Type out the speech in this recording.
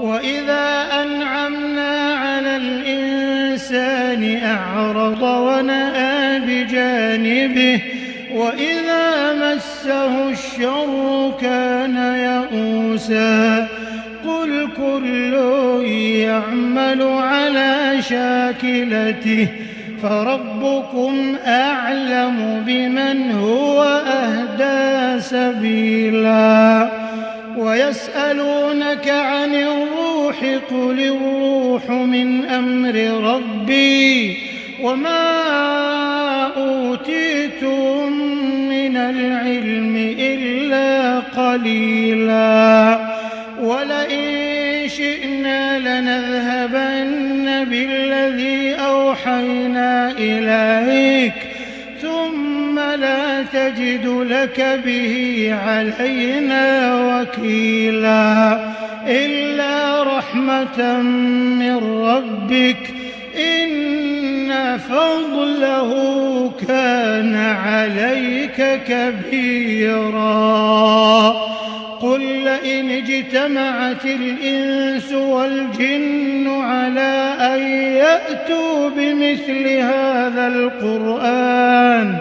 وإذا أنعمنا على الإنسان أعرض ونأى بجانبه وإذا مسه الشر كان يئوسا قل كل يعمل على شاكلته فربكم أعلم بمن هو أهدى سبيلا ويسألونك عن الروح قل الروح من أمر ربي وما أوتيتم من العلم إلا قليلا ولئن شئنا لنذهبن بالذي أوحينا إليك ثم لا تجد لك به علينا وكيلا إلا رحمة من ربك إن فضله كان عليك كبيرا قل لئن اجتمعت الإنس والجن على أن يأتوا بمثل هذا القرآن